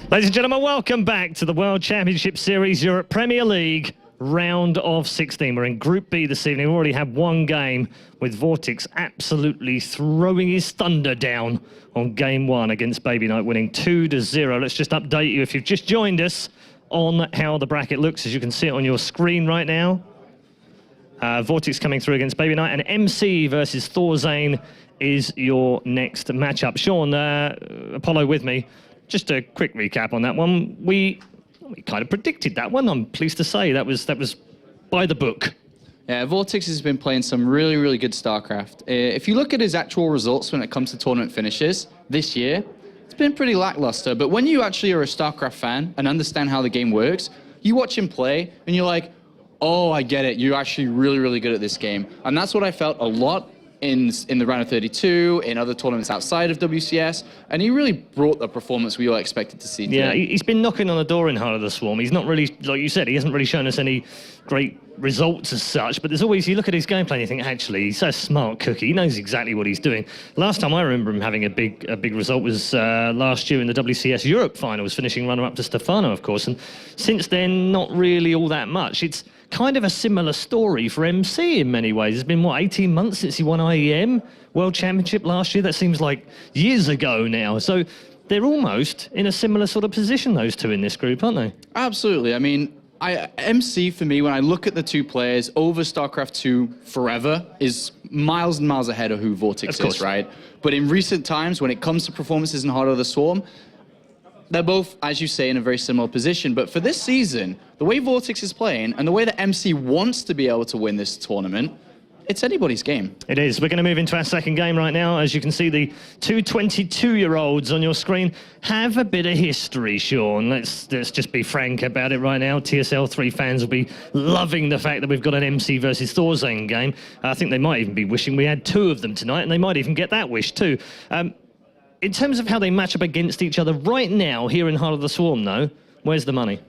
Ladies and gentlemen, welcome back to the World Championship Series Europe Premier League round of 16. We're in Group B this evening. We already had one game with Vortex absolutely throwing his thunder down on game one against Baby Knight, winning 2-0. Let's just update you if you've just joined us on how the bracket looks, as you can see it on your screen right now. Vortex coming through against Baby Knight, and MC versus ThorZaIN is your next matchup. Sean, Apollo with me. Just a quick recap on that one. We kind of predicted that one, I'm pleased to say. That was by the book. Yeah, Vortex has been playing some really, really good StarCraft. If you look at his actual results when it comes to tournament finishes this year, it's been pretty lackluster. But when you actually are a StarCraft fan and understand how the game works, you watch him play and you're like, oh, I get it. You're actually really, really good at this game. And that's what I felt a lot in the round of 32, in other tournaments outside of WCS, and he really brought the performance we all expected to see today. Yeah, he's been knocking on the door in Heart of the Swarm. He's not really, like you said, he hasn't really shown us any great results as such, but there's always, you look at his gameplay and you think, actually, he's a smart cookie. He knows exactly what he's doing. Last time I remember him having a big result was last year in the WCS Europe finals, finishing runner-up to Stefano, of course, and since then, not really all that much. It's kind of a similar story for MC in many ways. It's been, what, 18 months since he won IEM World Championship last year? That seems like years ago now. So they're almost in a similar sort of position, those two in this group, aren't they? Absolutely. I mean, MC, for me, when I look at the two players over StarCraft 2 forever, is miles and miles ahead of who Vortex is, right? But in recent times, when it comes to performances in Heart of the Swarm, they're both, as you say, in a very similar position. But for this season, the way Vortex is playing and the way that MC wants to be able to win this tournament, it's anybody's game. It is. We're going to move into our second game right now. As you can see, the two 22-year-olds on your screen have a bit of history, Sean. Let's just be frank about it right now. TSL 3 fans will be loving the fact that we've got an MC versus ThorZaIN game. I think they might even be wishing we had two of them tonight, and they might even get that wish too. In terms of how they match up against each other right now here in Heart of the Swarm, though, where's the money?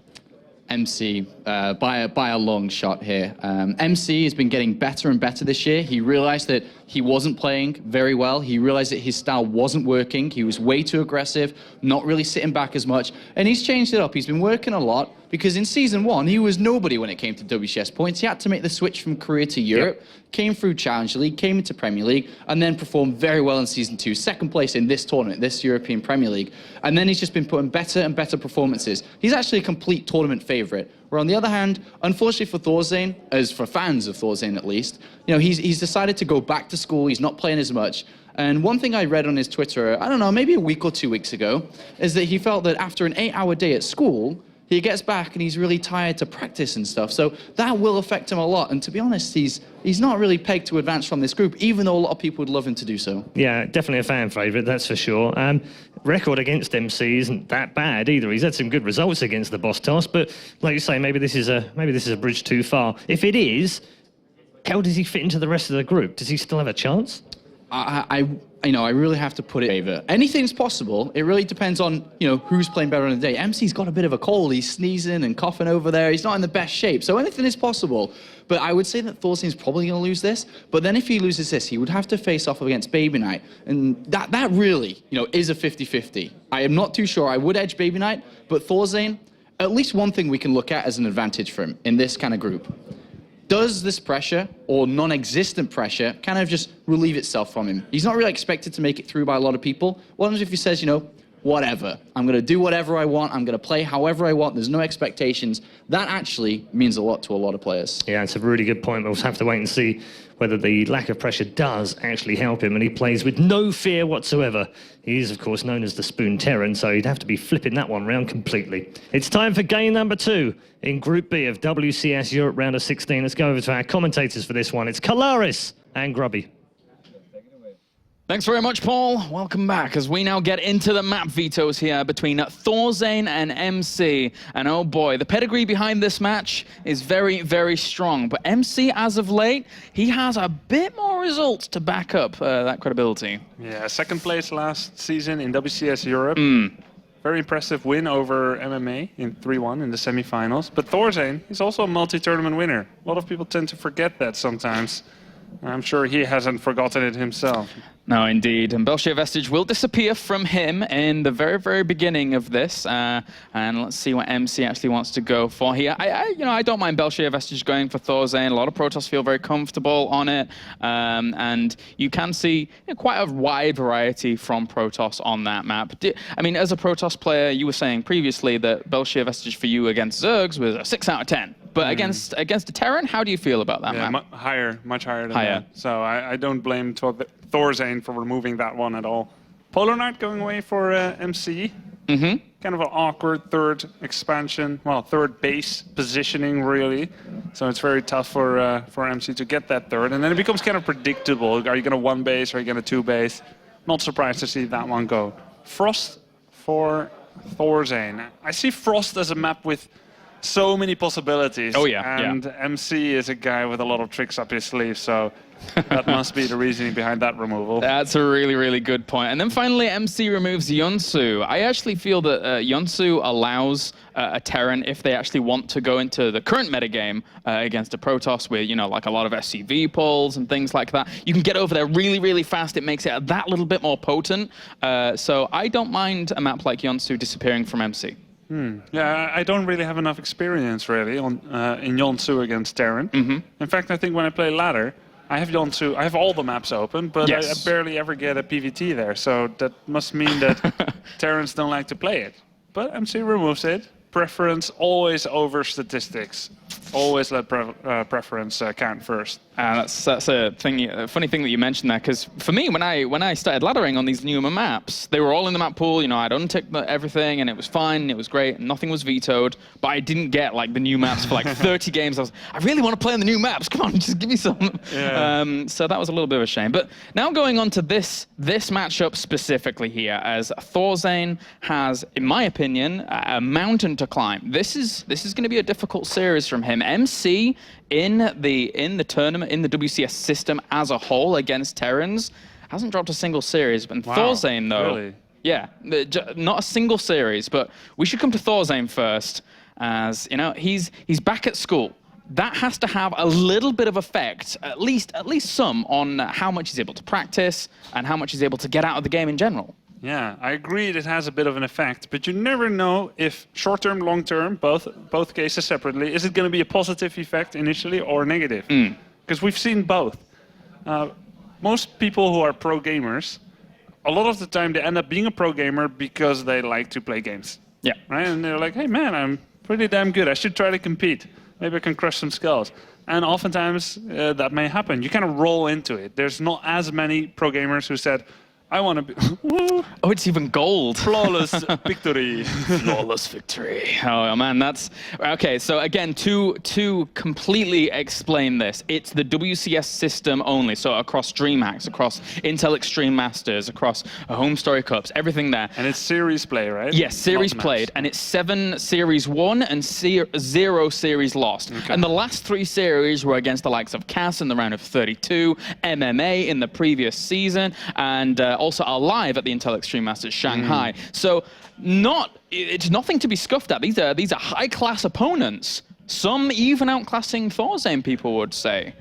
MC, by a long shot here. MC has been getting better and better this year. He realized that he wasn't playing very well. He realized that his style wasn't working. He was way too aggressive, not really sitting back as much. And he's changed it up. He's been working a lot because in Season 1, he was nobody when it came to WCS points. He had to make the switch from Korea to Europe, came through Challenger League, came into Premier League, and then performed very well in Season 2. Second place in this tournament, this European Premier League. And then he's just been putting better and better performances. He's actually a complete tournament favorite. Where on the other hand, unfortunately for ThorZaIN, as for fans of ThorZaIN at least, you know, he's decided to go back to school. He's not playing as much. And one thing I read on his Twitter, I don't know, maybe a week or 2 weeks ago, is that he felt that after an 8-hour day at school, he gets back and he's really tired to practice and stuff. So that will affect him a lot. And to be honest, he's not really pegged to advance from this group, even though a lot of people would love him to do so. Yeah, definitely a fan favourite, that's for sure. Record against MC isn't that bad either. He's had some good results against the boss task, but like you say, maybe this is a bridge too far. If it is, how does he fit into the rest of the group? Does he still have a chance? I really have to put it favor. Anything's possible. It really depends on, you know, who's playing better on the day. MC's got a bit of a cold. He's sneezing and coughing over there. He's not in the best shape. So anything is possible. But I would say that ThorZaIN's probably going to lose this. But then if he loses this, he would have to face off against Baby Knight. And that really, you know, is a 50-50. I am not too sure. I would edge Baby Knight. But ThorZaIN, at least one thing we can look at as an advantage for him in this kind of group. Does this pressure, or non-existent pressure, kind of just relieve itself from him? He's not really expected to make it through by a lot of people. What happens if he says, you know, whatever, I'm going to do whatever I want, I'm going to play however I want, there's no expectations? That actually means a lot to a lot of players. Yeah, it's a really good point. We'll have to wait and see whether the lack of pressure does actually help him, and he plays with no fear whatsoever. He is, of course, known as the Spoon Terran, so he'd have to be flipping that one round completely. It's time for game number 2 in Group B of WCS Europe round of 16. Let's go over to our commentators for this one. It's Kalaris and Grubby. Thanks very much, Paul. Welcome back as we now get into the map vetoes here between ThorZaIN and MC. And oh boy, the pedigree behind this match is very, very strong. But MC, as of late, he has a bit more results to back up that credibility. Yeah, second place last season in WCS Europe. Very impressive win over MMA in 3-1 in the semifinals. But ThorZaIN is also a multi-tournament winner. A lot of people tend to forget that sometimes. I'm sure he hasn't forgotten it himself. No, indeed. And Belshir Vestige will disappear from him in the very, very beginning of this. And let's see what MC actually wants to go for here. I don't mind Belshir Vestige going for ThorZaIN. A lot of Protoss feel very comfortable on it. And you can see quite a wide variety from Protoss on that map. I mean, as a Protoss player, you were saying previously that Belshir Vestige for you against Zergs was a 6 out of 10. But against a Terran, how do you feel about that map? Much higher than that. So I don't blame ThorZaIN for removing that one at all. Polar Knight going away for MC. Kind of an awkward third expansion, well, third base positioning really. So it's very tough for MC to get that third, and then it becomes kind of predictable. Are you going to one base? Are you going to two base? Not surprised to see that one go. Frost for ThorZaIN. I see Frost as a map with so many possibilities. Oh yeah, and MC is a guy with a lot of tricks up his sleeve, so that must be the reasoning behind that removal. That's a really, really good point. And then finally, MC removes Yunsu. I actually feel that Yunsu allows a Terran, if they actually want to go into the current metagame against a Protoss with, like a lot of SCV pulls and things like that, you can get over there really, really fast. It makes it that little bit more potent. So I don't mind a map like Yunsu disappearing from MC. Yeah, I don't really have enough experience really on in Yunsu against Terran. In fact, I think when I play ladder, I have Yunsu, I have all the maps open, but I barely ever get a PVT there. So that must mean that Terrans don't like to play it. But MC removes it. Preference always over statistics. Always let preference count first. That's a funny thing that you mentioned there, because for me, when I started laddering on these newer maps, they were all in the map pool. I'd unticked everything, and it was fine, and it was great, and nothing was vetoed. But I didn't get the new maps for 30 games. I really want to play on the new maps. Come on, just give me some. Yeah. So that was a little bit of a shame. But now going on to this matchup specifically here, as ThorZaIN has, in my opinion, a mountain to climb. This is going to be a difficult series from him. MC in the tournament, in the WCS system as a whole against Terrans, hasn't dropped a single series. But ThorZaIN though, really? Yeah, not a single series. But we should come to ThorZaIN first, as he's back at school. That has to have a little bit of effect, at least some, on how much he's able to practice and how much he's able to get out of the game in general. Yeah, I agree it has a bit of an effect, but you never know if short-term, long-term, both cases separately, is it going to be a positive effect initially or negative? Because we've seen both. Most people who are pro gamers, a lot of the time they end up being a pro gamer because they like to play games. Yeah. Right? And they're like, hey man, I'm pretty damn good. I should try to compete. Maybe I can crush some skulls. And oftentimes that may happen. You kind of roll into it. There's not as many pro gamers who said, I want to be... Oh, it's even gold. Flawless victory. Flawless victory. Oh, man, that's... Okay, so again, to completely explain this, it's the WCS system only. So across DreamHacks, across Intel Extreme Masters, across Home Story Cups, everything there. And it's series play, right? Yes, series played. And it's 7 series won and 0 series lost. Okay. And the last 3 series were against the likes of Cass in the round of 32, MMA in the previous season, and also Alive at the Intel Extreme Masters Shanghai. So it's nothing to be scuffed at. These are high-class opponents. Some even outclassing ThorZaIN, people would say.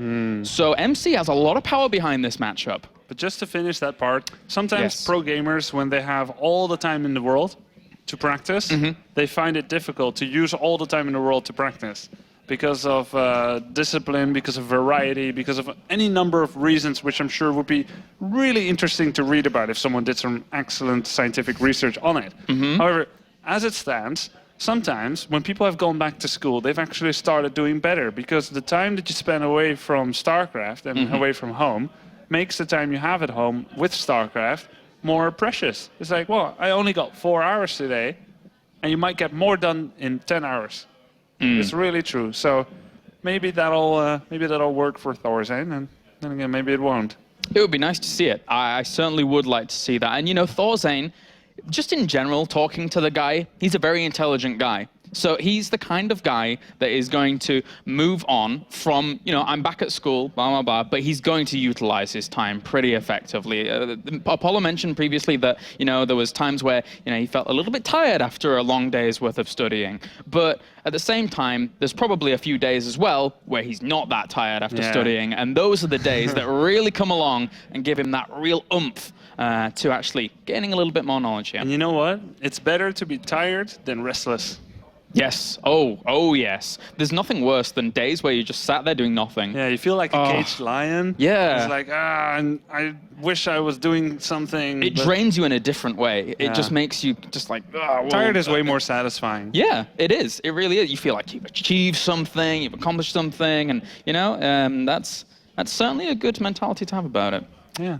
So MC has a lot of power behind this matchup. But just to finish that part, sometimes pro gamers, when they have all the time in the world to practice, they find it difficult to use all the time in the world to practice. Because of discipline, because of variety, because of any number of reasons, which I'm sure would be really interesting to read about if someone did some excellent scientific research on it. However, as it stands, sometimes when people have gone back to school, they've actually started doing better, because the time that you spend away from StarCraft and away from home makes the time you have at home with StarCraft more precious. It's like, well, I only got 4 hours today, and you might get more done in 10 hours. It's really true. So maybe that'll work for ThorZaIN, and then again, maybe it won't. It would be nice to see it. I certainly would like to see that. And ThorZaIN, just in general, talking to the guy, he's a very intelligent guy. So he's the kind of guy that is going to move on from, I'm back at school, blah, blah, blah, but he's going to utilize his time pretty effectively. Apollo mentioned previously that, there was times where, he felt a little bit tired after a long day's worth of studying. But at the same time, there's probably a few days as well where he's not that tired after studying. And those are the days that really come along and give him that real oomph to actually gaining a little bit more knowledge here. And you know what? It's better to be tired than restless. Yes. Oh, yes. There's nothing worse than days where you just sat there doing nothing. Yeah, you feel like a caged lion. Yeah. It's like, and I wish I was doing something. It drains you in a different way. It just makes you just like, tired is way more satisfying. Yeah, it is. It really is. You feel like you've achieved something, you've accomplished something, and that's certainly a good mentality to have about it. Yeah.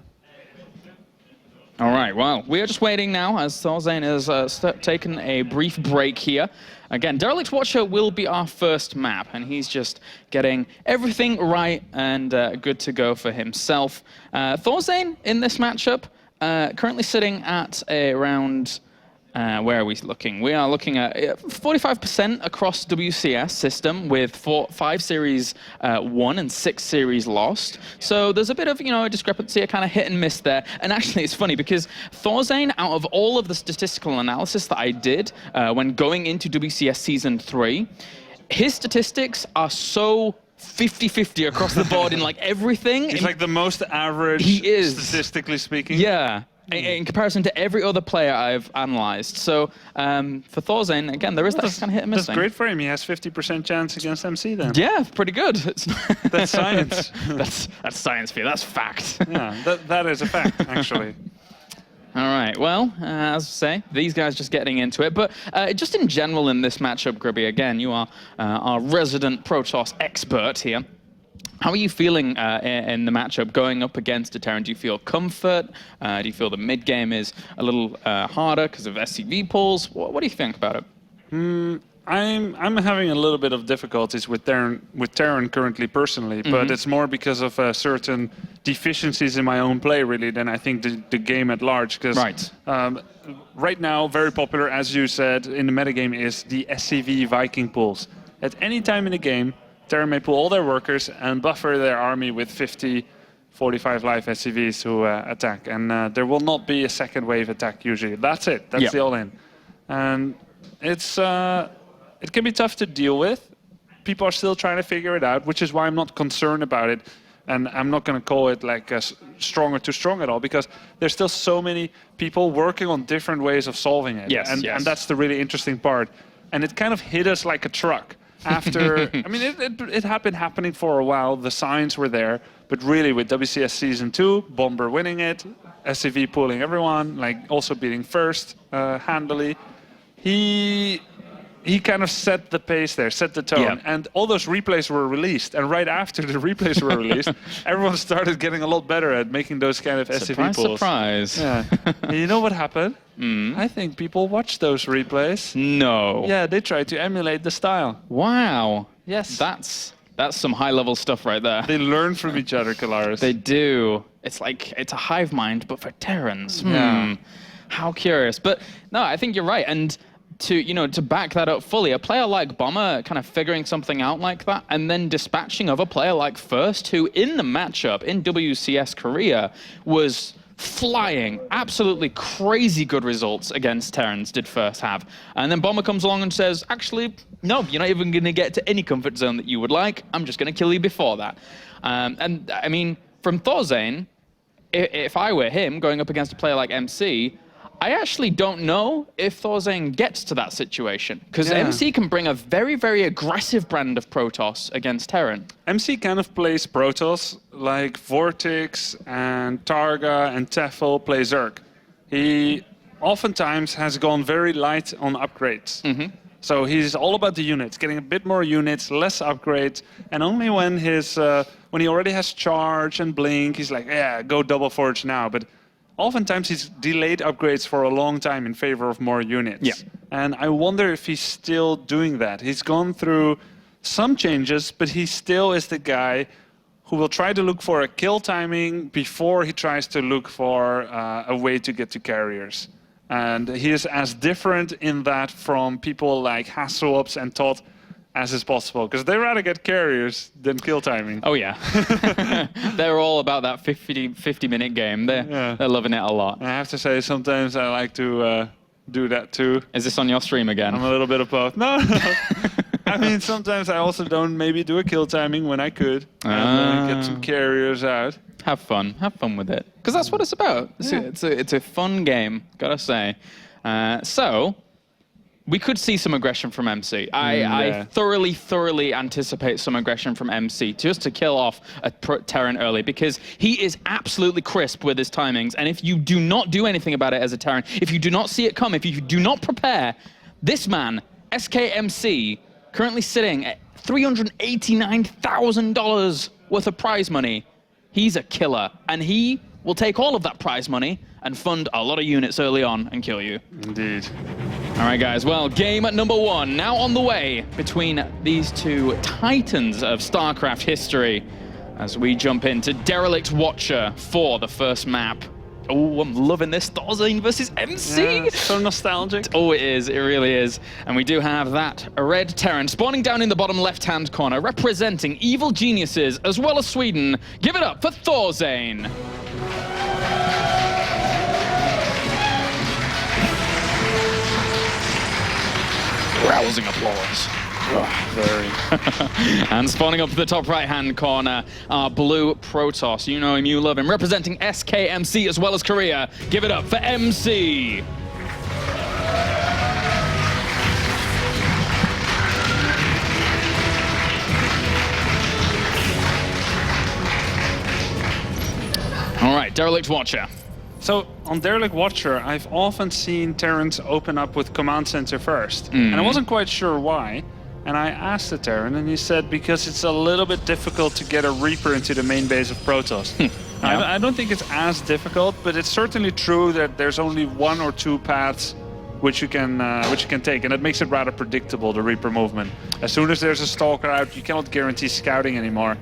All right, well, we are just waiting now as ThorZaIN has taken a brief break here. Again, Derelict Watcher will be our first map, and he's just getting everything right and good to go for himself. ThorZaIN in this matchup, currently sitting at around... where are we looking? We are looking at 45% across WCS system with 5 series won and 6 series lost. So there's a bit of, a discrepancy, a kind of hit and miss there. And actually, it's funny because ThorZaIN, out of all of the statistical analysis that I did when going into WCS Season 3, his statistics are so 50-50 across the board in like everything. He's like the most average, statistically speaking. Yeah. In comparison to every other player I've analyzed. So for ThorZaIN, again, there is that kind of hit and miss. That's great for him. He has 50% chance against MC then. Yeah, pretty good. That's science. that's science for you. That's fact. Yeah, that is a fact, actually. All right, well, as I say, these guys just getting into it. But just in general in this matchup, Gribby, again, you are our resident Protoss expert here. How are you feeling in the matchup going up against a Terran? Do you feel comfort? Do you feel the mid game is a little harder because of SCV pulls? What do you think about it? I'm having a little bit of difficulties with Terran currently personally, but it's more because of certain deficiencies in my own play really than I think the game at large. Because right now, very popular, as you said, in the metagame is the SCV Viking pulls. At any time in the game, Terran may pull all their workers and buffer their army with 50, 45 live SCVs who attack. And there will not be a second wave attack usually. That's it. That's the all-in. And it's it can be tough to deal with. People are still trying to figure it out, which is why I'm not concerned about it. And I'm not going to call it like strong or too strong at all, because there's still so many people working on different ways of solving it. Yes, and that's the really interesting part. And it kind of hit us like a truck. After, I mean, it had been happening for a while. The signs were there, but really with WCS Season 2, Bomber winning it, SCV pulling everyone, like also beating first handily, he kind of set the pace there, set the tone. Yeah. And all those replays were released. And right after the replays were released, everyone started getting a lot better at making those kind of SCV pulls. Surprise. Yeah. And you know what happened? I think people watched those replays. No. Yeah, they tried to emulate the style. Wow. Yes. That's some high-level stuff right there. They learn from each other, Kalaris. They do. It's like, it's a hive mind, but for Terrans. Yeah. How curious. But no, I think you're right. And to back that up fully, a player like Bomber kind of figuring something out like that and then dispatching of a player like First, who in the matchup in WCS Korea was flying, absolutely crazy good results against Terrans did First have. And then Bomber comes along and says, actually, no, you're not even going to get to any comfort zone that you would like. I'm just going to kill you before that. And I mean, from ThorZaIN, if I were him going up against a player like MC, I actually don't know if ThorZaIN gets to that situation, because MC can bring a very, very aggressive brand of Protoss against Terran. MC kind of plays Protoss like Vortex and Targa and Tefl play Zerg. He oftentimes has gone very light on upgrades. So he's all about the units, getting a bit more units, less upgrades, and only when when he already has charge and blink, he's like, yeah, go double forge now. But oftentimes he's delayed upgrades for a long time in favor of more units. Yeah. And I wonder if he's still doing that. He's gone through some changes, but he still is the guy who will try to look for a kill timing before he tries to look for a way to get to carriers. And he is as different in that from people like Hasselhoff and Todd as is possible, because they rather get carriers than kill timing. Oh, yeah. They're all about that 50-minute game. They're loving it a lot. I have to say, sometimes I like to do that too. Is this on your stream again? I'm a little bit of both. No. I mean, sometimes I also don't maybe do a kill timing when I could, and get some carriers out. Have fun with it, because that's what it's about. It's a fun game, gotta say. So we could see some aggression from MC. I thoroughly anticipate some aggression from MC just to kill off a Terran early, because he is absolutely crisp with his timings. And if you do not do anything about it as a Terran, if you do not see it come, if you do not prepare, this man, SKMC, currently sitting at $389,000 worth of prize money. He's a killer, and he will take all of that prize money and fund a lot of units early on and kill you. Indeed. All right, guys. Well, game at number 1 now on the way between these two titans of StarCraft history as we jump into Derelict Watcher for the first map. Oh, I'm loving this. ThorZaIN versus MC. Yeah, so nostalgic. Oh, it is. It really is. And we do have that red Terran spawning down in the bottom left-hand corner, representing evil geniuses as well as Sweden. Give it up for ThorZaIN. Rousing applause. Very. And spawning up to the top right-hand corner, our blue Protoss. You know him, you love him. Representing SKMC as well as Korea. Give it up for MC. All right, Derelict Watcher. So on Derelict Watcher, I've often seen Terrans open up with Command Center first. And I wasn't quite sure why. And I asked the Terran, and he said because it's a little bit difficult to get a Reaper into the main base of Protoss. I don't think it's as difficult, but it's certainly true that there's only 1 or 2 paths which you can take, and that makes it rather predictable, the Reaper movement. As soon as there's a Stalker out, you cannot guarantee scouting anymore.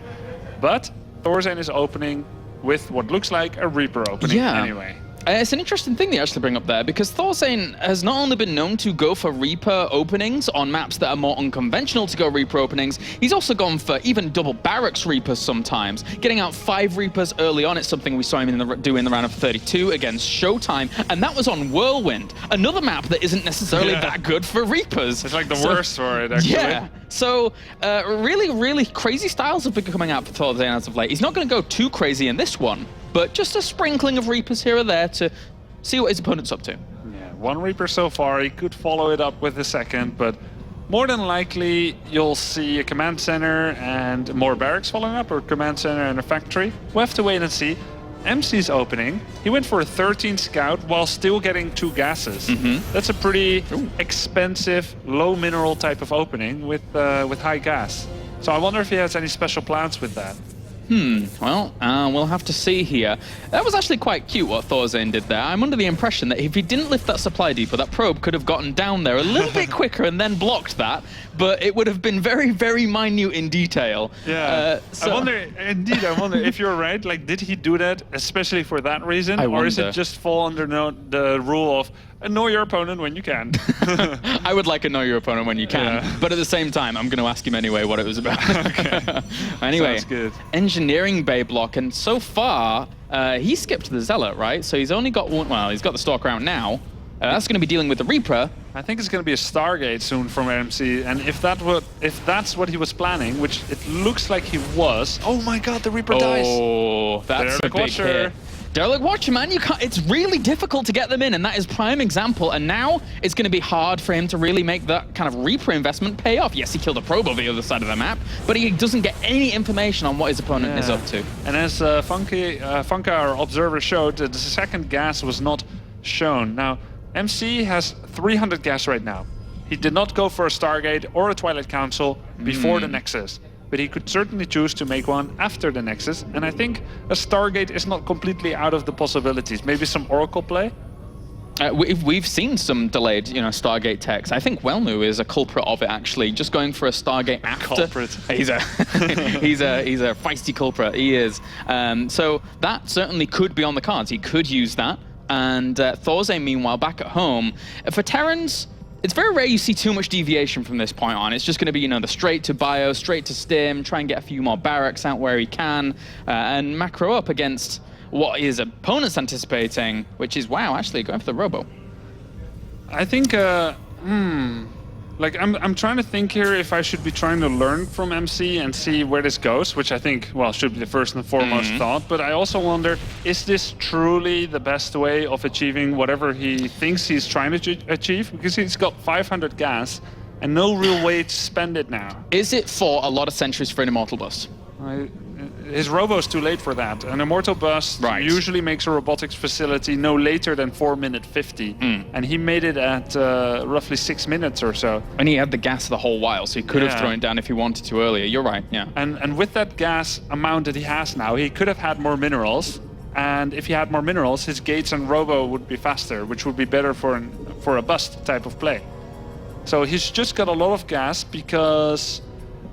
But ThorZaIN is opening with what looks like a Reaper opening anyway. It's an interesting thing they actually bring up there, because ThorZaIN has not only been known to go for Reaper openings on maps that are more unconventional to go Reaper openings, he's also gone for even double barracks Reapers sometimes. Getting out 5 Reapers early on, it's something we saw him do in the round of 32 against Showtime, and that was on Whirlwind, another map that isn't necessarily that good for Reapers. It's like the worst for it, actually. Yeah, so really crazy styles have been coming out for ThorZaIN as of late. He's not going to go too crazy in this one, but just a sprinkling of Reapers here or there to see what his opponent's up to. Yeah, 1 Reaper so far. He could follow it up with a second, but more than likely you'll see a command center and more barracks following up, or command center and a factory. We'll have to wait and see. MC's opening, he went for a 13 scout while still getting 2 gases. That's a pretty expensive, low mineral type of opening with high gas. So I wonder if he has any special plans with that. Well, we'll have to see here. That was actually quite cute what ThorZaIN did there. I'm under the impression that if he didn't lift that supply depot, that probe could have gotten down there a little bit quicker and then blocked that, but it would have been very minute in detail. Yeah. I wonder if you're right, like, did he do that especially for that reason? Or is it just fall under the rule of know your opponent when you can? I would like to know your opponent when you can, but at the same time, I'm going to ask him anyway what it was about. Anyway, sounds good. Engineering bay block, and so far, he skipped the Zealot, right? So he's only got one, well, he's got the Stalker out now. That's going to be dealing with the Reaper. I think it's going to be a Stargate soon from MC, and if that's what he was planning, which it looks like he was. Oh my God, the Reaper dies. Oh, that's a big hit. Derelict Watcher, man, you can't. It's really difficult to get them in, and that is prime example. And now it's going to be hard for him to really make that kind of Reaper investment pay off. Yes, he killed a probe over the other side of the map, but he doesn't get any information on what his opponent is up to. And as Funka, our observer, showed, the second gas was not shown. Now, MC has 300 gas right now. He did not go for a Stargate or a Twilight Council before the Nexus, but he could certainly choose to make one after the Nexus, and I think a Stargate is not completely out of the possibilities. Maybe some Oracle play? We've seen some delayed, Stargate techs. I think Welnu is a culprit of it, actually. Just going for a Stargate after. Culprit. He's a feisty culprit. He is. So that certainly could be on the cards. He could use that And ThorZaIN, meanwhile, back at home. For Terrans, it's very rare you see too much deviation from this point on. It's just going to be, you know, the straight to bio, straight to stim, try and get a few more barracks out where he can, and macro up against what his opponent's anticipating, which is, wow, actually going for the robo. I think, like, I'm trying to think here if I should be trying to learn from MC and see where this goes, which I think, well, should be the first and foremost thought. But I also wonder, is this truly the best way of achieving whatever he thinks he's trying to achieve? Because he's got 500 gas and no real way to spend it now. Is it for a lot of centuries for an Immortal Bust? His robo's too late for that. An Immortal Bust usually makes a robotics facility no later than 4:50, and he made it at roughly 6 minutes or so. And he had the gas the whole while, so he could have thrown it down if he wanted to earlier. You're right, yeah. And with that gas amount that he has now, he could have had more minerals. And if he had more minerals, his gates and robo would be faster, which would be better for a bust type of play. So he's just got a lot of gas because...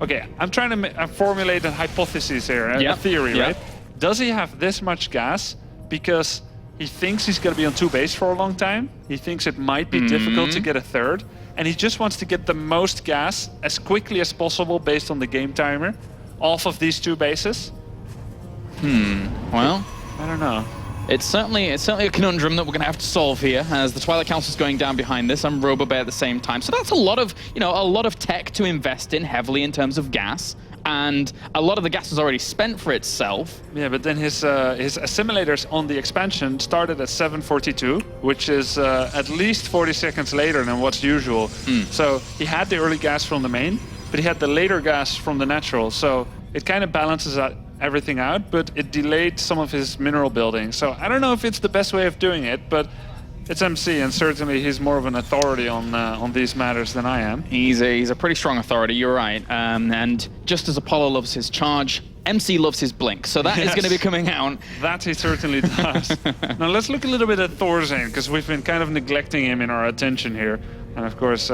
Okay, I'm trying to formulate a hypothesis here, a theory, right? Does he have this much gas because he thinks he's going to be on 2 base for a long time? He thinks it might be difficult to get a third, and he just wants to get the most gas as quickly as possible based on the game timer off of these 2 bases? Well, I don't know. It's certainly a conundrum that we're going to have to solve here, as the Twilight Council's going down behind this and RoboBay at the same time. So that's a lot of, you know, a lot of tech to invest in heavily in terms of gas, and a lot of the gas is already spent for itself. Yeah, but then his assimilators on the expansion started at 7:42, which is at least 40 seconds later than what's usual. So he had the early gas from the main, but he had the later gas from the natural. So it kind of balances out everything out, but it delayed some of his mineral building. So I don't know if it's the best way of doing it, but it's MC, and certainly he's more of an authority on these matters than I am. He's a pretty strong authority, you're right. And just as Apollo loves his charge, MC loves his blink, so that is going to be coming out. That he certainly does. Now let's look a little bit at ThorZaIN, because we've been kind of neglecting him in our attention here. And of course,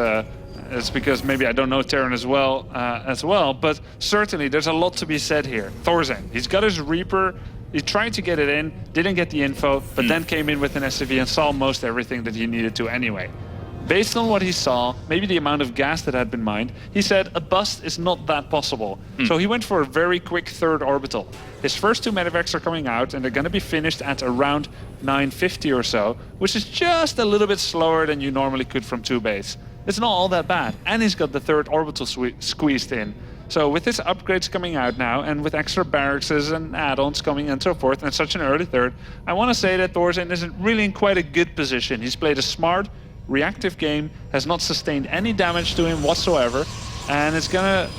it's because maybe I don't know Terran as well, but certainly there's a lot to be said here. ThorZaIN, he's got his Reaper, he tried to get it in, didn't get the info, but then came in with an SCV and saw most everything that he needed to anyway. Based on what he saw, maybe the amount of gas that had been mined, he said a bust is not that possible. So he went for a very quick 3rd orbital. His first 2 medevacs are coming out, and they're going to be finished at around 9:50 or so, which is just a little bit slower than you normally could from 2 base. It's not all that bad, and he's got the 3rd orbital squeezed in. So with his upgrades coming out now, and with extra barracks and add-ons coming and so forth, and such an early 3rd, I want to say that ThorZaIN isn't really in quite a good position. He's played a smart, reactive game, has not sustained any damage to him whatsoever, and it's gonna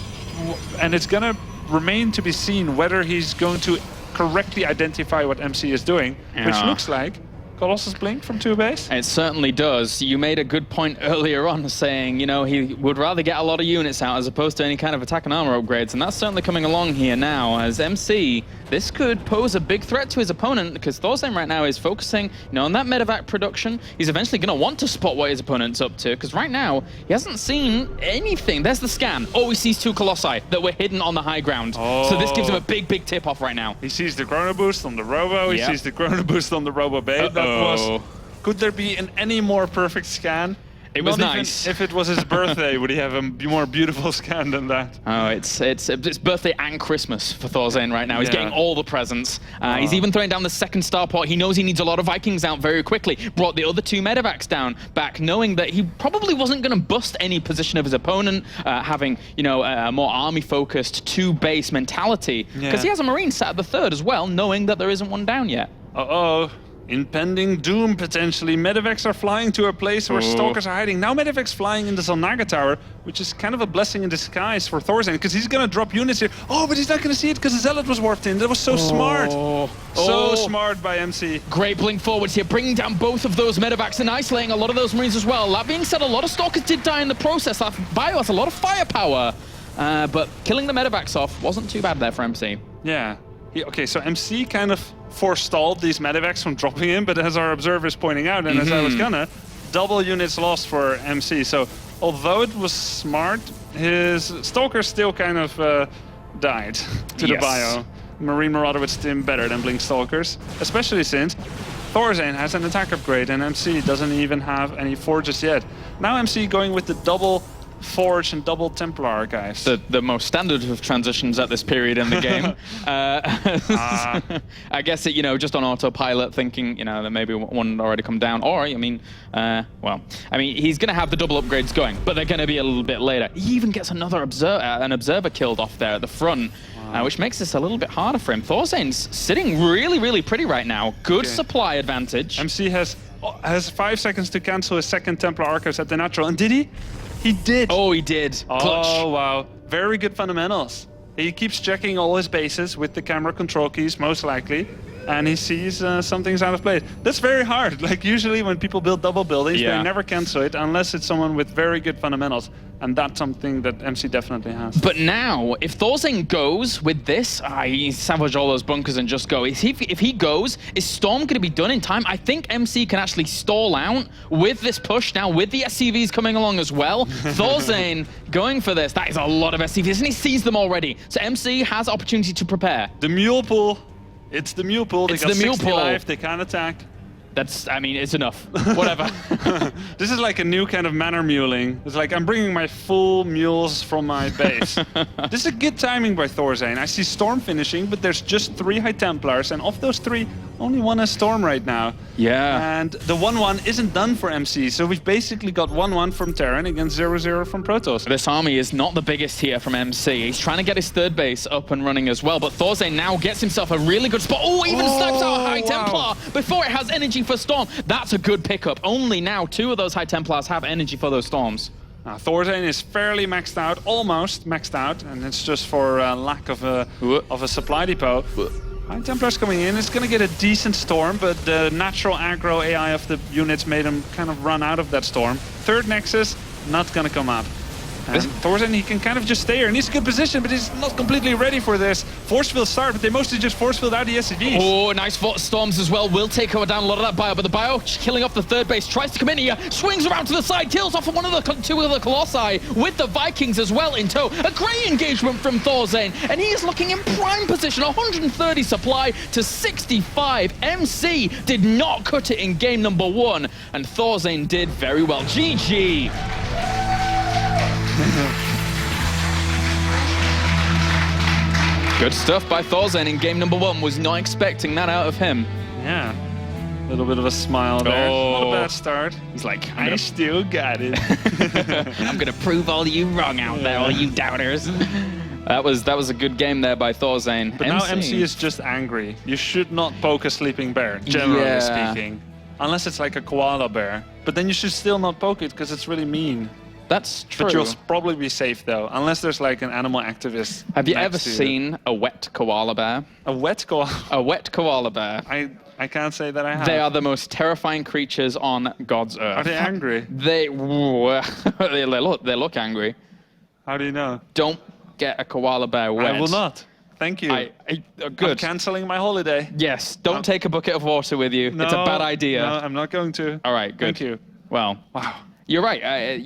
remain to be seen whether he's going to correctly identify what MC is doing, which looks like Colossus Blink from 2 base? It certainly does. You made a good point earlier on saying, you know, he would rather get a lot of units out as opposed to any kind of attack and armor upgrades, and that's certainly coming along here now as MC. This could pose a big threat to his opponent because ThorZaIN right now is focusing, you know, on that medevac production. He's eventually going to want to spot what his opponent's up to because right now he hasn't seen anything. There's the scan. Oh, he sees 2 Colossi that were hidden on the high ground. So this gives him a big, big tip off right now. He sees the Chrono Boost on the Robo. He sees the Chrono Boost on the RoboBay. Could there be an any more perfect scan? It was Not nice. Even if it was his birthday, would he have a more beautiful scan than that? Oh, it's birthday and Christmas for ThorZaIN right now. He's getting all the presents. He's even throwing down the 2nd starport. He knows he needs a lot of Vikings out very quickly. Brought the other 2 medevacs down back, knowing that he probably wasn't going to bust any position of his opponent, having, you know, a more army-focused 2-base mentality. Because he has a Marine sat at the 3rd as well, knowing that there isn't one down yet. Uh-oh. Impending doom, potentially. Medevacs are flying to a place where Stalkers are hiding. Now Medevacs flying in the Zalnaga Tower, which is kind of a blessing in disguise for ThorZaIN, because he's going to drop units here. Oh, but he's not going to see it because the Zealot was warped in. That was so smart. So smart by MC. Great blink forwards here, bringing down both of those medevacs and isolating a lot of those Marines as well. That being said, a lot of Stalkers did die in the process. That bio has a lot of firepower. But killing the medevacs off wasn't too bad there for MC. Yeah. Okay, so MC kind of forestalled these medevacs from dropping in, but as our observer is pointing out, and as I was gonna, double units lost for MC. So although it was smart, his Stalker still kind of died to the bio. Marine Marauder would stim better than Blink Stalkers, especially since ThorZaIN has an attack upgrade, and MC doesn't even have any forges yet. Now MC going with the double Forge and double Templar, guys. The most standard of transitions at this period in the game. I guess it, just on autopilot, thinking, that maybe one had already come down. Or, I mean, he's going to have the double upgrades going, but they're going to be a little bit later. He even gets an observer killed off there at the front, which makes this a little bit harder for him. ThorZaIN's sitting really, really pretty right now. Good supply advantage. MC has 5 seconds to cancel his second Templar Arcos at the natural, and did he? He did. Oh, he did. Clutch. Oh, wow. Very good fundamentals. He keeps checking all his bases with the camera control keys, most likely, and he sees something's out of place. That's very hard. Like, usually when people build double buildings, they never cancel it unless it's someone with very good fundamentals. And that's something that MC definitely has. But now, if ThorZaIN goes with this, he salvage all those bunkers and just go. If he goes, is Storm going to be done in time? I think MC can actually stall out with this push now, with the SCVs coming along as well. ThorZaIN going for this. That is a lot of SCVs, and he sees them already. So MC has opportunity to prepare. The mule pool. It's the mule pool. They it's got the mule 60 pool. life. They can't attack. That's, it's enough. Whatever. This is like a new kind of manor muling. It's like, I'm bringing my full mules from my base. This is good timing by ThorZaIN. I see Storm finishing, but there's just 3 High Templars, and of those 3, only 1 has Storm right now. Yeah. And the 1-1 isn't done for MC, so we've basically got 1-1 from Terran against 0-0 from Protoss. This army is not the biggest here from MC. He's trying to get his third base up and running as well, but ThorZaIN now gets himself a really good spot. Oh, even snipes out a High Templar before it has energy for Storm. That's a good pickup. Only now 2 of those High Templars have energy for those Storms. ThorZaIN is fairly maxed out, almost maxed out, and it's just for lack of a supply depot. High Templars coming in, it's going to get a decent Storm, but the natural aggro AI of the units made him kind of run out of that Storm. Third Nexus, not going to come up. And ThorZaIN, he can kind of just stay here, and he's in a good position, but he's not completely ready for this. Force field start, but they mostly just force field out the SCVs. Oh, nice Storms as well. Will take down a lot of that bio, but the bio killing off the third base, tries to come in here, swings around to the side, kills off one of the 2 of the Colossi with the Vikings as well in tow. A great engagement from ThorZaIN, and he is looking in prime position. 130 supply to 65. MC did not cut it in game number 1, and ThorZaIN did very well. GG. Good stuff by ThorZaIN in game number 1. Was not expecting that out of him. Yeah. A little bit of a smile there. Not a bad start. He's like, I still got it. I'm going to prove all you wrong out there, all you doubters. That was a good game there by ThorZaIN. But now MC is just angry. You should not poke a sleeping bear, generally speaking. Unless it's like a koala bear. But then you should still not poke it, because it's really mean. That's true. But you'll probably be safe, though, unless there's like an animal activist. Have you ever seen a wet koala bear? A wet koala? A wet koala bear. I can't say that I have. They are the most terrifying creatures on God's earth. Are they angry? They look angry. How do you know? Don't get a koala bear wet. I will not. Thank you. Good. I'm cancelling my holiday. Yes, don't take a bucket of water with you. No, it's a bad idea. No, I'm not going to. All right, good. Thank you. Well, wow. You're right.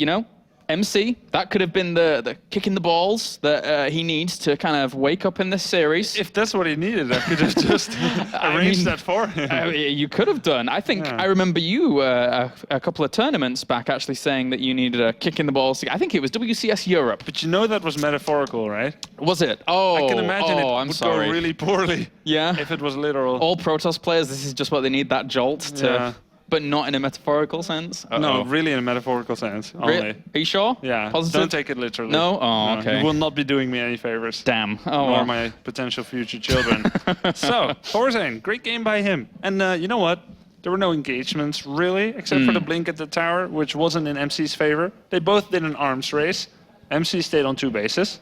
MC, that could have been the kick in the balls that he needs to kind of wake up in this series. If that's what he needed, I could have just arranged that for him. You could have done. I think I remember you a couple of tournaments back actually saying that you needed a kick in the balls. I think it was WCS Europe. But you know that was metaphorical, right? Was it? Oh, I can imagine it would go really poorly. Yeah. If it was literal. All Protoss players, this is just what they need, that jolt to... Yeah. But not in a metaphorical sense? No, really in a metaphorical sense, only. Are you sure? Yeah, Positive? Don't take it literally. No? Oh, okay. You will not be doing me any favors. Damn. Oh, nor my potential future children. So, ThorZaIN, great game by him. And you know what? There were no engagements, really, except for the blink at the tower, which wasn't in MC's favor. They both did an arms race. MC stayed on 2 bases.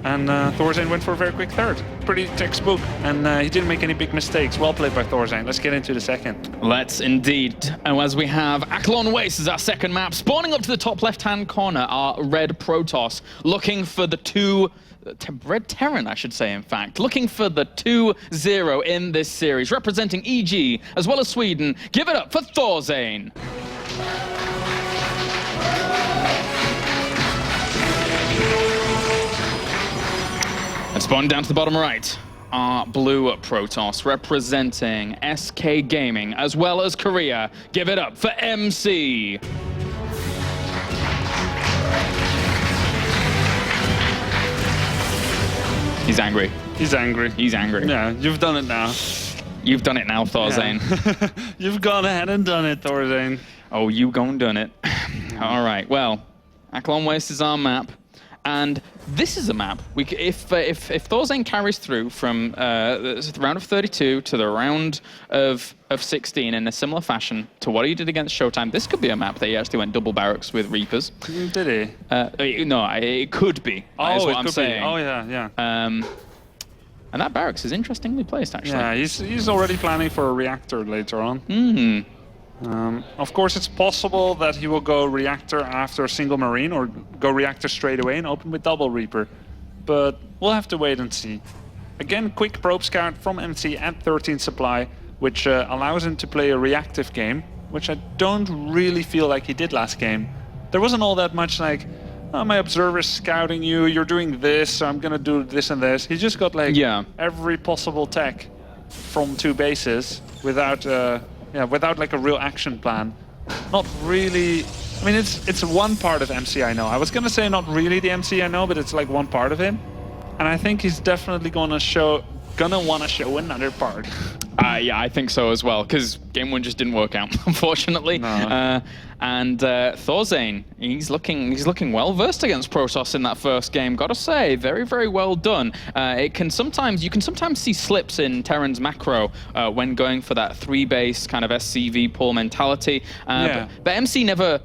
And ThorZaIN went for a very quick third. Pretty textbook. And he didn't make any big mistakes. Well played by ThorZaIN. Let's get into the second. Let's indeed. And as we have Akilon Waste as our second map, spawning up to the top left-hand corner are Red Protoss, looking for the 2... Red Terran, I should say, in fact. Looking for the 2-0 in this series, representing EG as well as Sweden. Give it up for ThorZaIN. And spawn down to the bottom right. are blue Protoss, representing SK Gaming as well as Korea. Give it up for MC. He's angry. He's angry. He's angry. Yeah, you've done it now. You've done it now, ThorZaIN. Yeah. You've gone ahead and done it, ThorZaIN. Oh, you gone done it. All right, well, Akilon Waste is our map. And this is a map. If ThorZaIN carries through from the round of 32 to the round of 16 in a similar fashion to what he did against Showtime, this could be a map that he actually went double barracks with Reapers. Did he? No, it could be. That's what I'm saying. Oh, yeah, yeah. And that barracks is interestingly placed, actually. Yeah, he's already planning for a reactor later on. Of course, it's possible that he will go reactor after a single Marine or go reactor straight away and open with double Reaper. But we'll have to wait and see. Again, quick probe scout from MC at 13 supply, which allows him to play a reactive game, which I don't really feel like he did last game. There wasn't all that much like, oh, my observer's scouting you, you're doing this, so I'm gonna do this and this. He just got like every possible tech from 2 bases without like a real action plan. Not really. I mean, it's one part of MC I know. I was gonna say not really the MC I know, but it's like one part of him, and I think he's definitely gonna want to show another part. Yeah, I think so as well, because game 1 just didn't work out, unfortunately. No. And ThorZaIN, he's looking well versed against Protoss in that first game. Gotta say, very, very well done. You can sometimes see slips in Terran's macro when going for that 3-base kind of SCV pull mentality. But MC never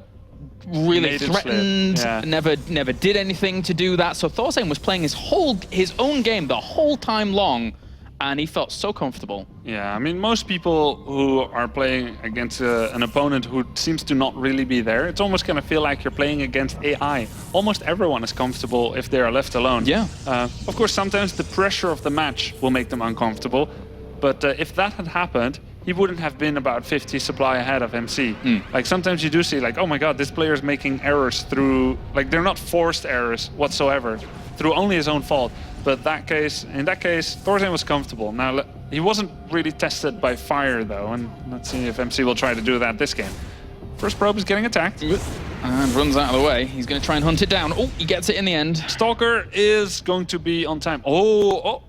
really threatened, never did anything to do that. So ThorZaIN was playing his own game the whole time long, and he felt so comfortable. Yeah, I mean, most people who are playing against an opponent who seems to not really be there, it's almost going to feel like you're playing against AI. Almost everyone is comfortable if they are left alone. Yeah. Of course, sometimes the pressure of the match will make them uncomfortable, but if that had happened, he wouldn't have been about 50 supply ahead of MC. Like sometimes you do see like, oh my god, this player is making errors through, like they're not forced errors whatsoever, through only his own fault. But in that case, ThorZaIN was comfortable. Now, he wasn't really tested by fire though, and let's see if MC will try to do that this game. First probe is getting attacked. And runs out of the way. He's going to try and hunt it down. Oh, he gets it in the end. Stalker is going to be on time. Oh.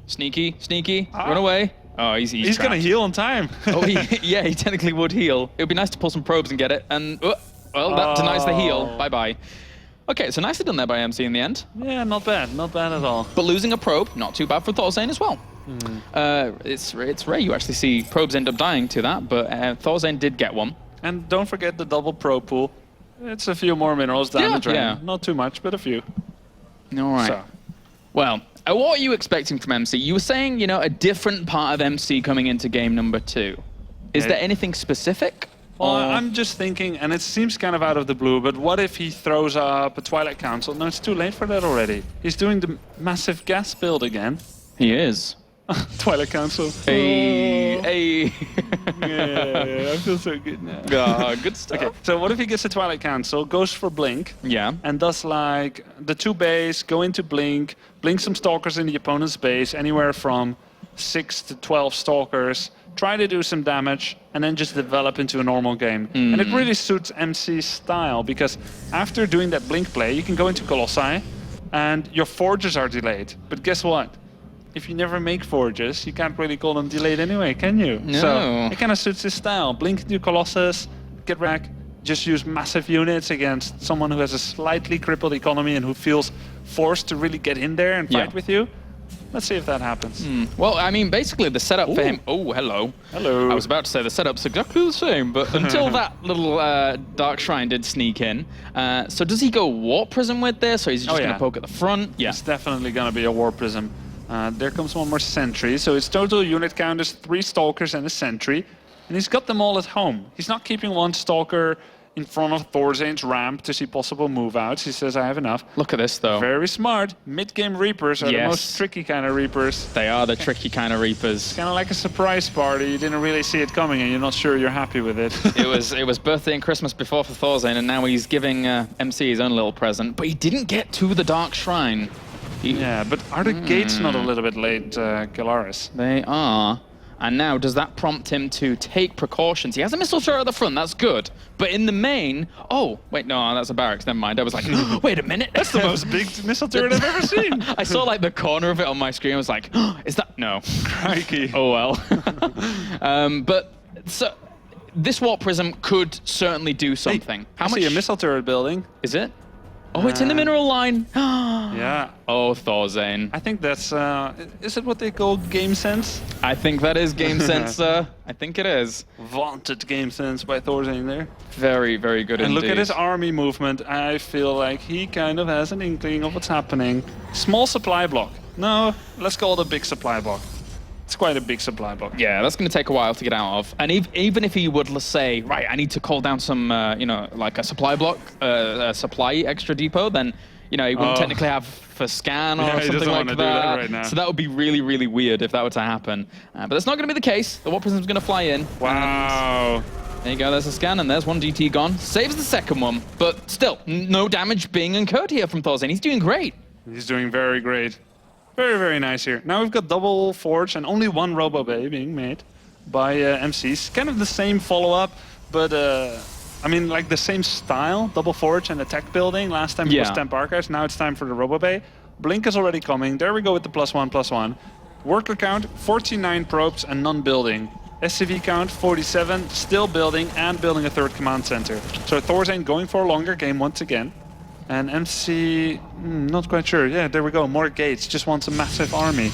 Sneaky, run away. Oh, he's going to heal on time. Oh, he technically would heal. It would be nice to pull some probes and get it. And, well, that denies the heal. Bye-bye. Okay, so nicely done there by MC in the end. Yeah, not bad at all. But losing a probe, not too bad for ThorZaIN as well. It's rare you actually see probes end up dying to that, but ThorZaIN did get one. And don't forget the double probe pool. It's a few more minerals down the drain. Yeah. Not too much, but a few. All right. So. Well, what are you expecting from MC? You were saying, a different part of MC coming into game number 2. Is there anything specific? Well, I'm just thinking, and it seems kind of out of the blue, but what if he throws up a Twilight Council? No, it's too late for that already. He's doing the massive gas build again. He is. Twilight Council. Hey. Yeah, I feel so good now. Good stuff. Okay, so what if he gets a Twilight Council, goes for Blink, and does like the 2 base, go into Blink some Stalkers in the opponent's base, anywhere from 6 to 12 Stalkers, try to do some damage, and then just develop into a normal game. And it really suits MC's style, because after doing that Blink play, you can go into Colossi, and your forges are delayed. But guess what? If you never make forges, you can't really call them delayed anyway, can you? No. So it kind of suits his style. Blink into Colossus, get back, just use massive units against someone who has a slightly crippled economy and who feels forced to really get in there and fight with you. Let's see if that happens. Well, I mean, basically the setup for him... Oh, hello. Hello. I was about to say the setup's exactly the same, but until that little Dark Shrine did sneak in. So does he go Warp Prism with this, or is he just going to poke at the front? Yeah. It's definitely going to be a Warp Prism. There comes one more Sentry. So his total unit count is 3 Stalkers and a Sentry. And he's got them all at home. He's not keeping one Stalker in front of ThorZaIN's ramp to see possible move-outs. He says, I have enough. Look at this, though. Very smart. Mid-game Reapers are the most tricky kind of Reapers. They are the tricky kind of Reapers. It's kind of like a surprise party. You didn't really see it coming, and you're not sure you're happy with it. It was birthday and Christmas before for ThorZaIN, and now he's giving MC his own little present. But he didn't get to the Dark Shrine. Yeah, but are the gates not a little bit late, Galaris? They are. And now, does that prompt him to take precautions? He has a missile turret at the front, that's good. But in the main... Oh, wait, no, that's a barracks, never mind. I was like, wait a minute. That's the most big missile turret I've ever seen. I saw like the corner of it on my screen. I was like, is that... No. Crikey. Oh, well. But so this warp prism could certainly do something. Hey, How I much... see a missile turret building. Is it? Oh, it's in the mineral line. Yeah. Oh, ThorZaIN. I think that's, is it what they call game sense? I think that is game sense, I think it is. Vaunted game sense by ThorZaIN there. Very, very good And indeed. look at his army movement. I feel like he kind of has an inkling of what's happening. Small supply block. No, let's call it a big supply block. It's quite a big supply block. Yeah, that's going to take a while to get out of. And even if he would say, right, I need to call down some, you know, like a supply block, a supply extra depot, then, you know, he wouldn't technically have for scan or something like that. Do that right now. So that would be really, really weird if that were to happen. But that's not going to be the case. The warp prism's going to fly in. Wow. There you go, there's a scan, and there's one DT gone. Saves the second one, but still, no damage being incurred here from ThorZaIN. He's doing great. He's doing very great. Very, very nice here. Now we've got double forge and only one Robo Bay being made by MCs. Kind of the same follow-up, but I mean, like the same style, double forge and attack building. Last time it was Temp Archives, now it's time for the Robo Bay. Blink is already coming. There we go with the +1/+1. Worker count, 49 probes and none building. SCV count, 47, still building and building a third command center. So ThorZaIN going for a longer game once again. And MC, not quite sure. Yeah, there we go. More gates. Just wants a massive army.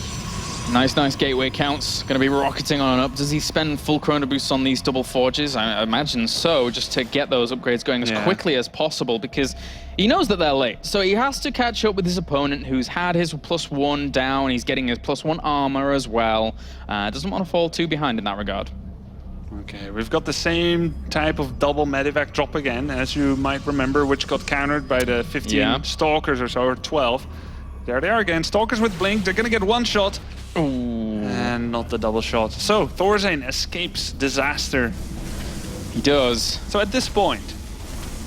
Nice, nice gateway counts. Going to be rocketing on up. Does he spend full chrono boosts on these double forges? I imagine so, just to get those upgrades going as quickly as possible, because he knows that they're late. So he has to catch up with his opponent who's had his +1 down. He's getting his +1 armor as well. Doesn't want to fall too behind in that regard. Okay, we've got the same type of double medivac drop again, as you might remember, which got countered by the 15 Stalkers or so, or 12. There they are again, Stalkers with Blink, they're gonna get one shot. Ooh. And not the double shot. So, ThorZaIN escapes disaster. He does. So at this point,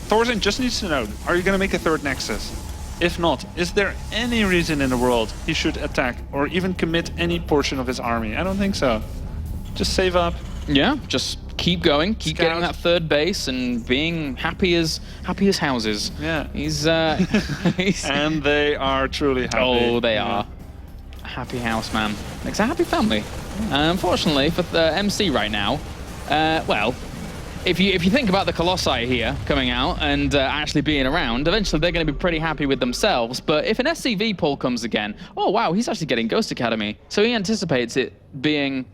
ThorZaIN just needs to know, are you gonna make a third Nexus? If not, is there any reason in the world he should attack or even commit any portion of his army? I don't think so. Just save up. Yeah, just keep going, keep getting that third base and being happy as houses. Yeah. He's and they are truly happy. Oh, they are. A happy house, man. It's a happy family. Unfortunately for the MC right now, well, if you think about the Colossi here coming out and actually being around, eventually they're going to be pretty happy with themselves. But if an SCV pull comes again, oh wow, he's actually getting Ghost Academy. So he anticipates it being...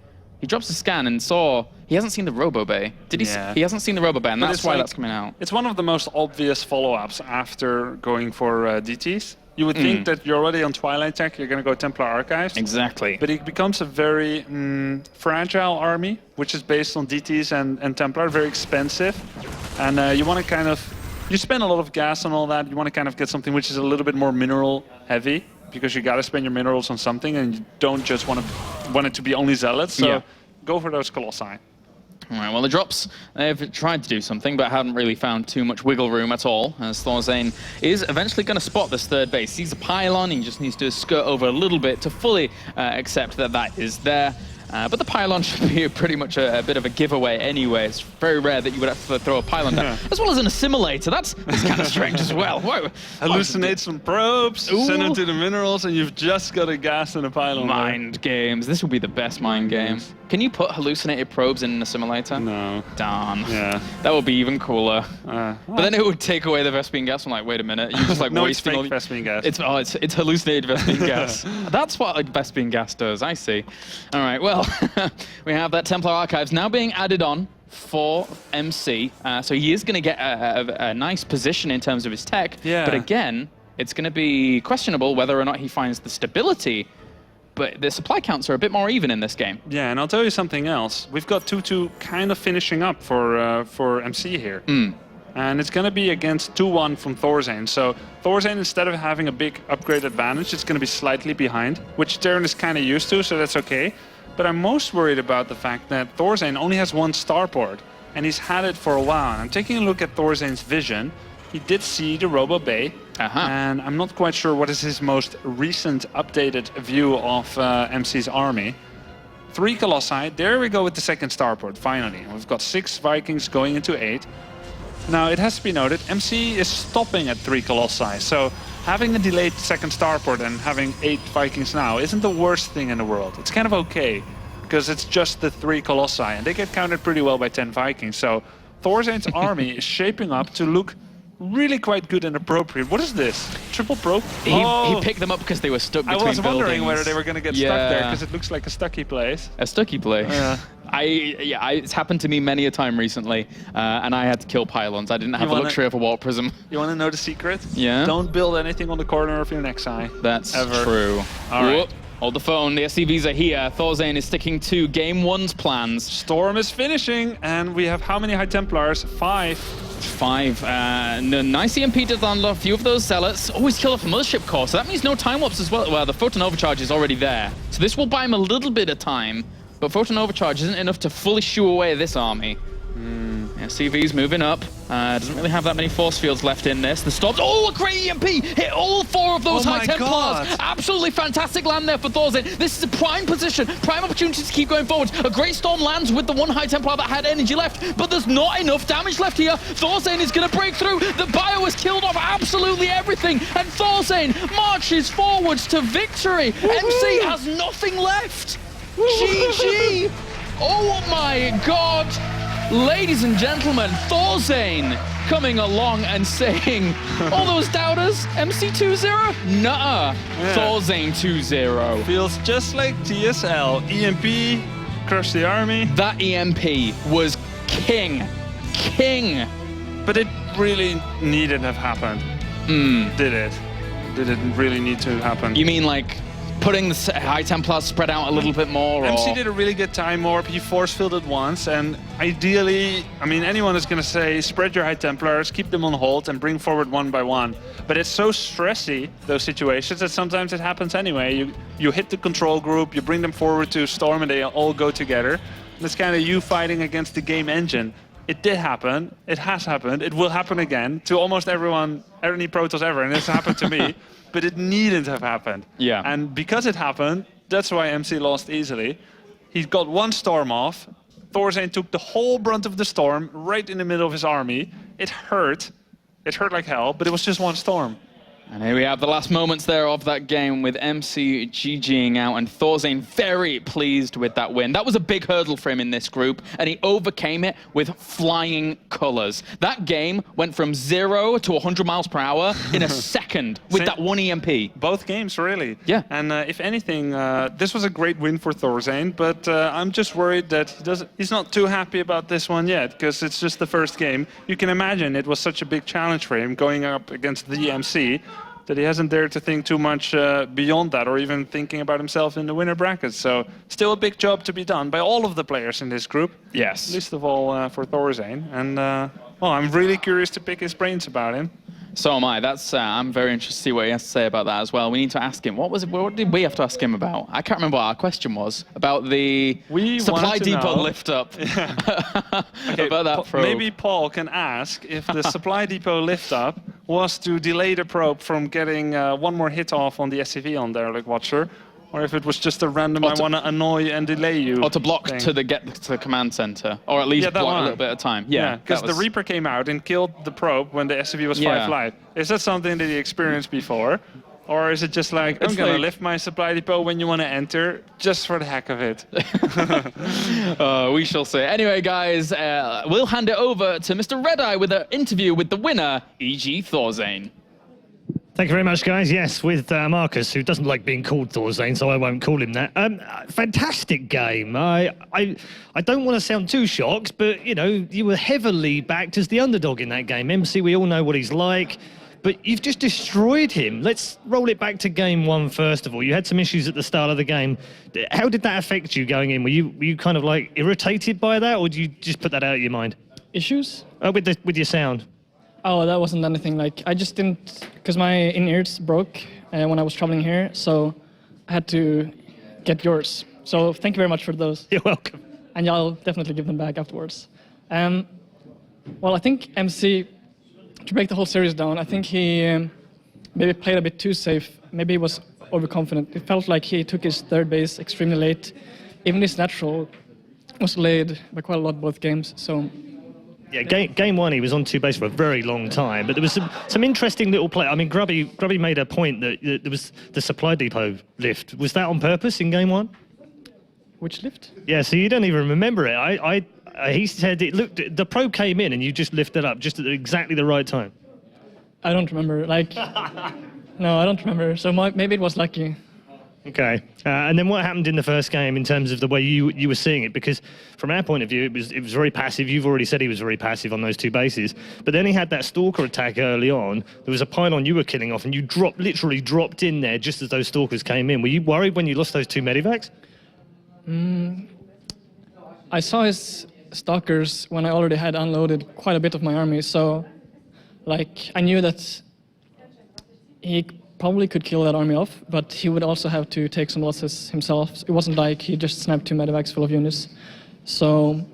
He drops a scan and saw... He hasn't seen the Robo Bay. Did he? Yeah. He hasn't seen the Robo Bay, and that's why like, that's coming out. It's one of the most obvious follow-ups after going for DTs. You would think that you're already on Twilight Tech, you're going to go Templar Archives. Exactly. But it becomes a very fragile army, which is based on DTs and Templar, very expensive. And you want to kind of... You spend a lot of gas on all that. You want to kind of get something which is a little bit more mineral heavy, because you got to spend your minerals on something, and you don't just want it to be only zealots. So go for those Colossi. All right, well, the drops, they've tried to do something, but haven't really found too much wiggle room at all, as ThorZaIN is eventually going to spot this third base. He's a pylon, he just needs to skirt over a little bit to fully accept that that is there. But the pylon should be pretty much a bit of a giveaway anyway. It's very rare that you would have to throw a pylon down, as well as an assimilator. That's kind of strange as well. Whoa. Hallucinate some probes, send them to the minerals, and you've just got a gas and a pylon. Mind games. This will be the best mind game. Can you put hallucinated probes in an assimilator? No. Darn. Yeah. That would be even cooler. But then it would take away the Vespene gas. I'm like, wait a minute. You're just like no, wasting all it's fake Vespene gas. It's hallucinated Vespene gas. That's what like, Vespene gas does. I see. All right. Well, we have that Templar Archives now being added on for MC. So he is going to get a nice position in terms of his tech. Yeah. But again, it's going to be questionable whether or not he finds the stability. But the supply counts are a bit more even in this game. Yeah, and I'll tell you something else. We've got 2-2 kind of finishing up for MC here. And it's going to be against 2-1 from ThorZaIN. So ThorZaIN, instead of having a big upgrade advantage, it's going to be slightly behind, which Terran is kind of used to, so that's okay. But I'm most worried about the fact that ThorZaIN only has one starport, and he's had it for a while. And I'm taking a look at ThorZaIN's vision. he did see the Robo Bay. And I'm not quite sure what is his most recent updated view of MC's army. 3 Colossi, there we go with the second starport, finally. We've got 6 Vikings going into 8. Now, it has to be noted, MC is stopping at 3 Colossi, so having a delayed second starport and having 8 Vikings now isn't the worst thing in the world. It's kind of okay, because it's just the 3 Colossi, and they get countered pretty well by 10 Vikings. So ThorZaIN's army is shaping up to look really quite good and appropriate. What is this? Triple probe? He picked them up because they were stuck between buildings. I was wondering whether they were going to get stuck there, because it looks like a stucky place. A stucky place? Yeah. It's happened to me many a time recently, and I had to kill pylons. I didn't have the luxury of a warp prism. You want to know the secret? Yeah? Don't build anything on the corner of your next eye. That's true. All right. Whoop. Hold the phone, the SCVs are here. ThorZaIN is sticking to Game 1's plans. Storm is finishing, and we have how many High Templars? 5. 5. Nice EMP to unlock a few of those zealots. Always kill off a mothership core, so that means no time warps as well. Well, the photon overcharge is already there. So this will buy him a little bit of time, but photon overcharge isn't enough to fully shoo away this army. Yeah, CV's moving up. Doesn't really have that many force fields left in this. The stops. Oh, a great EMP! Hit all 4 of those High Templars. God. Absolutely fantastic land there for ThorZaIN. This is a prime position, prime opportunity to keep going forward. A great storm lands with the 1 High Templar that had energy left, but there's not enough damage left here. ThorZaIN is going to break through. The bio has killed off absolutely everything, and ThorZaIN marches forwards to victory. MC has nothing left. GG! Oh my God! Ladies and gentlemen, ThorZaIN coming along and saying, all those doubters, MC 2-0? Nuh-uh. Yeah. ThorZaIN 2-0. Feels just like TSL. EMP, crush the army. That EMP was king. King. But it really needn't have happened. Did it? Did it really need to happen? You mean like putting the High Templars spread out a little bit more? MC did a really good time warp. He force-filled it once, and ideally, I mean, anyone is going to say, spread your High Templars, keep them on hold, and bring forward 1 by 1. But it's so stressy, those situations, that sometimes it happens anyway. You hit the control group, you bring them forward to Storm, and they all go together. And it's kind of you fighting against the game engine. It did happen, it has happened, it will happen again to almost everyone, any Protoss ever, and it's happened to me. But it needn't have happened. Yeah. And because it happened, that's why MC lost easily. He got 1 storm off. ThorZaIN took the whole brunt of the storm right in the middle of his army. It hurt. It hurt like hell, but it was just 1 storm. And here we have the last moments there of that game with MC GGing out, and ThorZaIN very pleased with that win. That was a big hurdle for him in this group, and he overcame it with flying colors. That game went from 0 to 100 miles per hour in a second with that 1 EMP. Both games, really. Yeah. And if anything, this was a great win for ThorZaIN, but I'm just worried that he's not too happy about this one yet, because it's just the first game. You can imagine it was such a big challenge for him going up against the MC, that he hasn't dared to think too much beyond that, or even thinking about himself in the winner brackets. So still a big job to be done by all of the players in this group. Yes. Least of all for ThorZaIN. And well, I'm really curious to pick his brains about him. So am I. That's I'm very interested to see what he has to say about that as well. We need to ask him. What did we have to ask him about? I can't remember what our question was about the supply depot lift up. Yeah. Okay, about that probe. Maybe Paul can ask if the supply depot lift up was to delay the probe from getting 1 more hit off on the SCV on Derelict Watcher, or if it was just a random I want to annoy and delay you. Or to block thing. to the command center, or at least block a little bit of time. Yeah, because the Reaper came out and killed the probe when the SCV was 5 life. Is that something that he experienced before? Or is it just like, I'm going to lift my supply depot when you want to enter, just for the heck of it? We shall see. Anyway, guys, we'll hand it over to Mr. Redeye with an interview with the winner, e.g. ThorZaIN. Thank you very much, guys. Yes, with Marcus, who doesn't like being called ThorZaIN, so I won't call him that. Fantastic game. I don't want to sound too shocked, but, you know, you were heavily backed as the underdog in that game. MC, we all know what he's like, but you've just destroyed him. Let's roll it back to game 1 first of all. You had some issues at the start of the game. How did that affect you going in? Were you kind of like irritated by that, or did you just put that out of your mind? Issues? With your sound. Oh, that wasn't anything. Like, I just didn't, because my in-ears broke when I was traveling here, so I had to get yours. So thank you very much for those. You're welcome. And I'll definitely give them back afterwards. Well, I think MC to break the whole series down, I think he maybe played a bit too safe. Maybe he was overconfident. It felt like he took his third base extremely late. Even his natural was laid by quite a lot both games. So. Yeah, game one, he was on two base for a very long time, but there was some interesting little play. I mean, Grubby made a point that there was the supply depot lift. Was that on purpose in game one? Which lift? Yeah, so you don't even remember it. He said it looked. The pro came in and you just lifted up just at exactly the right time. I don't remember. Like, no, I don't remember. So maybe it was lucky. Okay, and then what happened in the first game in terms of the way you were seeing it? Because from our point of view, it was very passive. You've already said he was very passive on those two bases. But then he had that stalker attack early on. There was a pylon you were killing off, and you literally dropped in there just as those stalkers came in. Were you worried when you lost those two medivacs? I saw his stalkers when I already had unloaded quite a bit of my army. So, like, I knew that he probably could kill that army off, but he would also have to take some losses himself. It wasn't like he just snapped two medivacs full of units. So,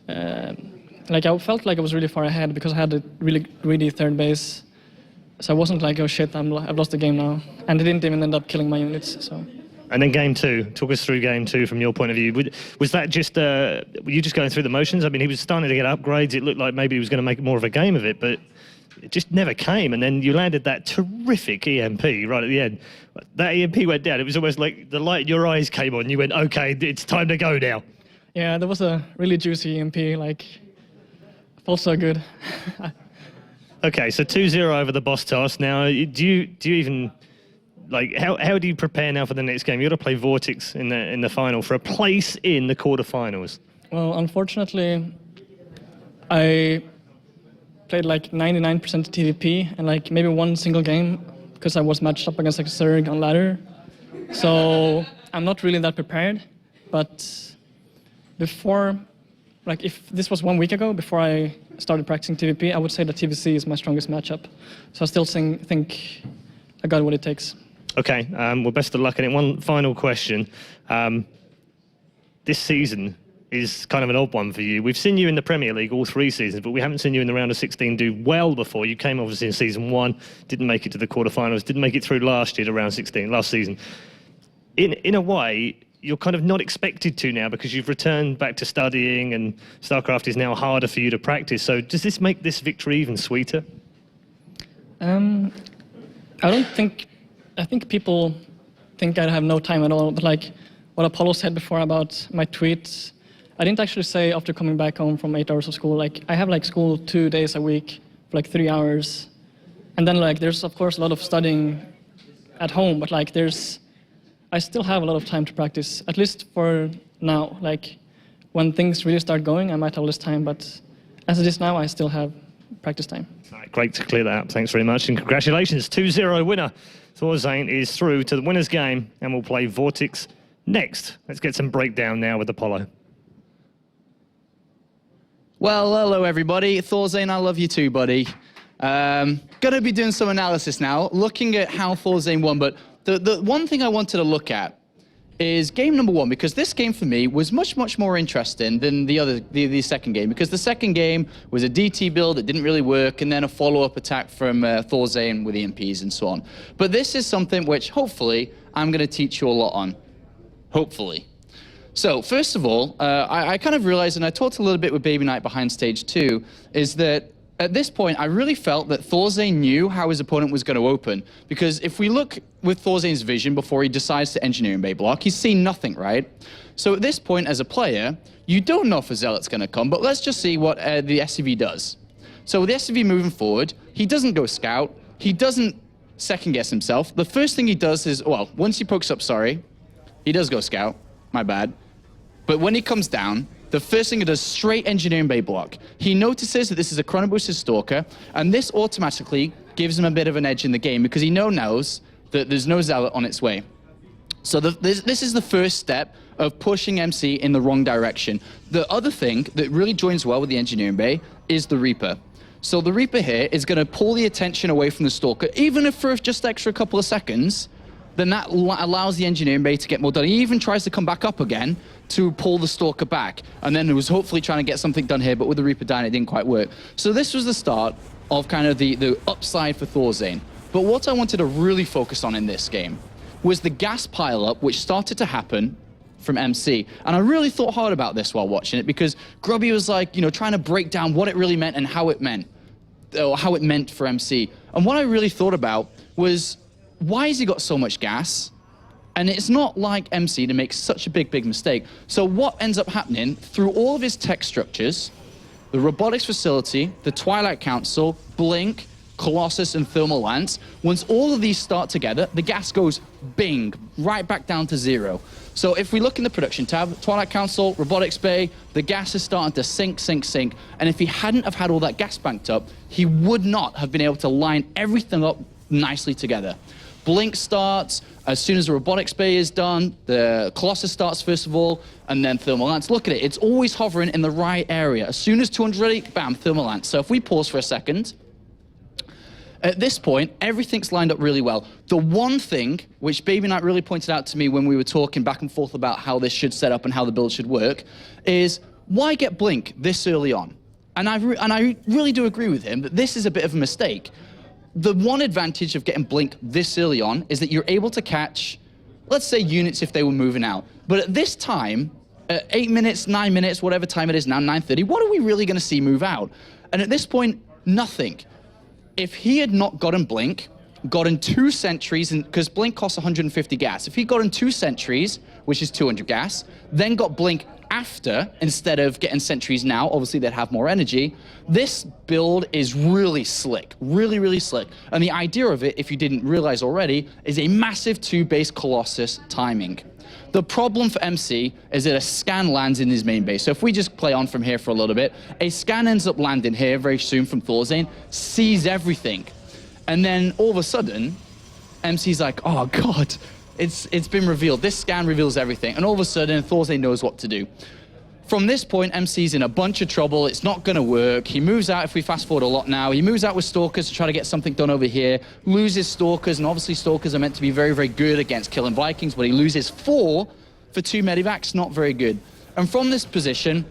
like, I felt like I was really far ahead because I had a really greedy third base. So I wasn't like, oh shit, I've lost the game now. And it didn't even end up killing my units. So. And then game two, talk us through game two from your point of view. Was that just, were you just going through the motions? I mean, he was starting to get upgrades. It looked like maybe he was going to make more of a game of it, but it just never came. And then you landed that terrific EMP right at the end. That EMP went down. It was almost like the light in your eyes came on. You went, okay, it's time to go now. Yeah, that was a really juicy EMP. Like, felt so good. Okay, so 2-0 over the boss task. Now, do you even... Like, how do you prepare now for the next game? You got to play Vortex in the final for a place in the quarterfinals. Well, unfortunately, I played like 99% TVP and like maybe one single game because I was matched up against like Zerg on ladder. So I'm not really that prepared. But before, like if this was 1 week ago, before I started practicing TVP, I would say that TVC is my strongest matchup. So I still think I got what it takes. Okay, well, best of luck. And one final question. This season is kind of an odd one for you. We've seen you in the Premier League all 3 seasons, but we haven't seen you in the round of 16 do well before. You came obviously in season 1, didn't make it to the quarterfinals, didn't make it through last season. In a way, you're kind of not expected to now because you've returned back to studying and StarCraft is now harder for you to practice. So does this make this victory even sweeter? I think people think I have no time at all, but like what Apollo said before about my tweets, I didn't actually say after coming back home from 8 hours of school, like I have like school 2 days a week for like 3 hours. And then like there's of course a lot of studying at home, but like I still have a lot of time to practice, at least for now. Like when things really start going, I might have less time, but as it is now, I still have practice time. All right, great to clear that up. Thanks very much and congratulations. 2-0 winner. ThorZaIN is through to the winner's game and we'll play Vortex next. Let's get some breakdown now with Apollo. Well, hello everybody. ThorZaIN, I love you too, buddy. Gonna be doing some analysis now, looking at how ThorZaIN won, but the one thing I wanted to look at is game number 1, because this game for me was much more interesting than the second game, because the second game was a DT build that didn't really work, and then a follow-up attack from ThorZaIN with EMPs and so on. But this is something which hopefully I'm going to teach you a lot on. Hopefully. So first of all, I kind of realized, and I talked a little bit with Baby Knight behind stage 2, is that at this point, I really felt that ThorZaIN knew how his opponent was going to open. Because if we look with ThorZaIN's vision before he decides to Engineering Bay block, he's seen nothing, right? So at this point, as a player, you don't know if a Zealot's going to come, but let's just see what the SCV does. So with the SCV moving forward, he doesn't go scout, he doesn't second guess himself. The first thing he does is, well, once he pokes up, he does go scout, my bad. But when he comes down, the first thing he does, straight Engineering Bay block. He notices that this is a Chronoboosted Stalker, and this automatically gives him a bit of an edge in the game because he knows that there's no Zealot on its way. So this is the first step of pushing MC in the wrong direction. The other thing that really joins well with the Engineering Bay is the Reaper. So the Reaper here is going to pull the attention away from the Stalker, even if for just extra couple of seconds, then that allows the Engineering Bay to get more done. He even tries to come back up again to pull the Stalker back. And then he was hopefully trying to get something done here, but with the Reaper dying, it didn't quite work. So this was the start of kind of the upside for ThorZaIN. But what I wanted to really focus on in this game was the gas pileup, which started to happen from MC. And I really thought hard about this while watching it, because Grubby was like, you know, trying to break down what it really meant and how it meant, or how it meant for MC. And what I really thought about was, why has he got so much gas? And it's not like MC to make such a big mistake. So what ends up happening through all of his tech structures, the robotics facility, the Twilight Council, Blink, Colossus, and Thermal Lance, once all of these start together, the gas goes bing, right back down to 0. So if we look in the production tab, Twilight Council, Robotics Bay, the gas is starting to sink. And if he hadn't have had all that gas banked up, he would not have been able to line everything up nicely together. Blink starts, as soon as the Robotics Bay is done, the Colossus starts first of all, and then Thermal Lance. Look at it, it's always hovering in the right area. As soon as 200 ready, bam, Thermal Lance. So if we pause for a second, at this point, everything's lined up really well. The one thing which Baby Knight really pointed out to me when we were talking back and forth about how this should set up and how the build should work is, why get Blink this early on? And I really do agree with him that this is a bit of a mistake. The one advantage of getting Blink this early on is that you're able to catch, let's say, units if they were moving out. But at this time, at 8 minutes, 9 minutes, whatever time it is now, 9:30, what are we really going to see move out? And at this point, nothing. If he had not gotten Blink, gotten 2 sentries, because Blink costs 150 gas. If he'd gotten 2 sentries, which is 200 gas, then got Blink after, instead of getting sentries now, obviously they'd have more energy, this build is really slick, really slick. And the idea of it, if you didn't realize already, is a massive 2-base Colossus timing. The problem for MC is that a scan lands in his main base. So if we just play on from here for a little bit, a scan ends up landing here very soon from ThorZaIN, sees everything. And then all of a sudden, MC's like, oh God, it's been revealed. This scan reveals everything. And all of a sudden, ThorZaIN knows what to do. From this point, MC's in a bunch of trouble. It's not going to work. He moves out, if we fast forward a lot now, he moves out with Stalkers to try to get something done over here, loses Stalkers, and obviously Stalkers are meant to be very good against killing Vikings, but he loses 4 for 2 medivacs, not very good. And from this position,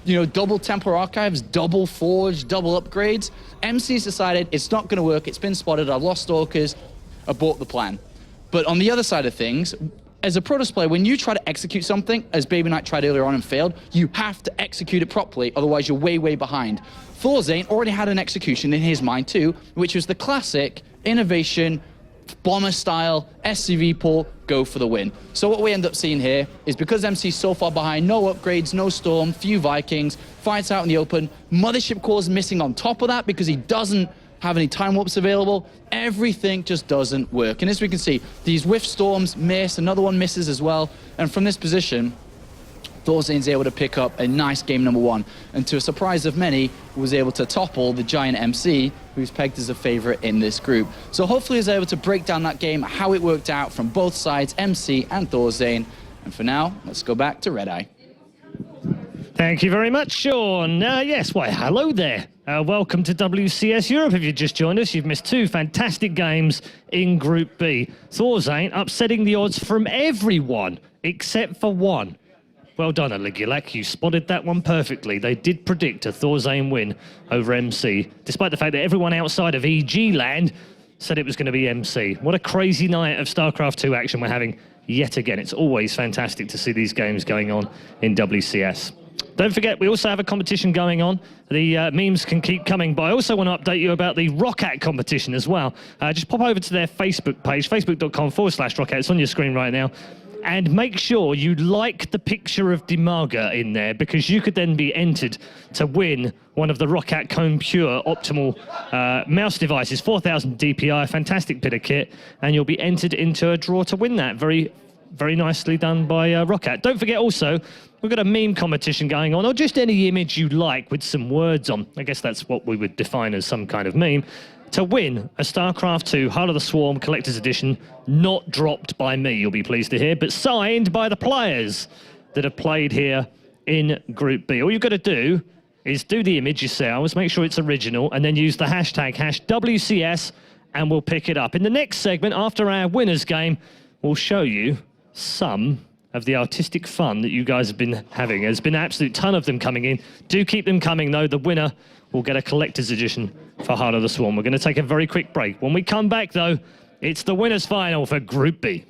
you know, double Temporal Archives, double Forge, double upgrades, MC's decided it's not going to work, it's been spotted, I've lost Stalkers, abort the plan. But on the other side of things, as a Protoss player, when you try to execute something, as Baby Knight tried earlier on and failed, you have to execute it properly, otherwise you're way behind. ThorZaIN already had an execution in his mind too, which was the classic innovation, bomber style, SCV pull, go for the win. So what we end up seeing here is, because MC's so far behind, no upgrades, no storm, few Vikings, fights out in the open, Mothership Core's missing on top of that because he doesn't have any time warps available, everything just doesn't work. And as we can see, these whiff storms miss, another one misses as well, and from this position, ThorZaIN's able to pick up a nice game number 1, and to a surprise of many, was able to topple the giant MC, who's pegged as a favorite in this group. So hopefully he was able to break down that game, how it worked out from both sides, MC and ThorZaIN. And for now, let's go back to Red Eye. Thank you very much, Sean. Yes, why, hello there. Welcome to WCS Europe. If you've just joined us, you've missed 2 fantastic games in Group B. ThorZaIN upsetting the odds from everyone except for one. Well done, Aligulak. You spotted that one perfectly. They did predict a ThorZaIN win over MC, despite the fact that everyone outside of EG land said it was going to be MC. What a crazy night of StarCraft 2 action we're having yet again. It's always fantastic to see these games going on in WCS. Don't forget, we also have a competition going on. The memes can keep coming, but I also want to update you about the Roccat competition as well. Just pop over to their Facebook page, facebook.com/Roccat. It's on your screen right now. And make sure you like the picture of Dimaga in there, because you could then be entered to win one of the Roccat Cone Pure optimal mouse devices, 4000 DPI, fantastic bit of kit, and you'll be entered into a draw to win that. Very nicely done by Roccat. Don't forget also, we've got a meme competition going on, or just any image you like with some words on. I guess that's what we would define as some kind of meme. To win a StarCraft 2 Heart of the Swarm Collector's Edition, not dropped by me, you'll be pleased to hear, but signed by the players that have played here in Group B. All you've got to do is do the image yourselves, make sure it's original, and then use the hashtag #WCS, and we'll pick it up. In the next segment, after our winners game, we'll show you some of the artistic fun that you guys have been having. There's been an absolute ton of them coming in. Do keep them coming, though. The winner will get a collector's edition for Heart of the Swarm. We're going to take a very quick break. When we come back, though, it's the winners' final for Group B.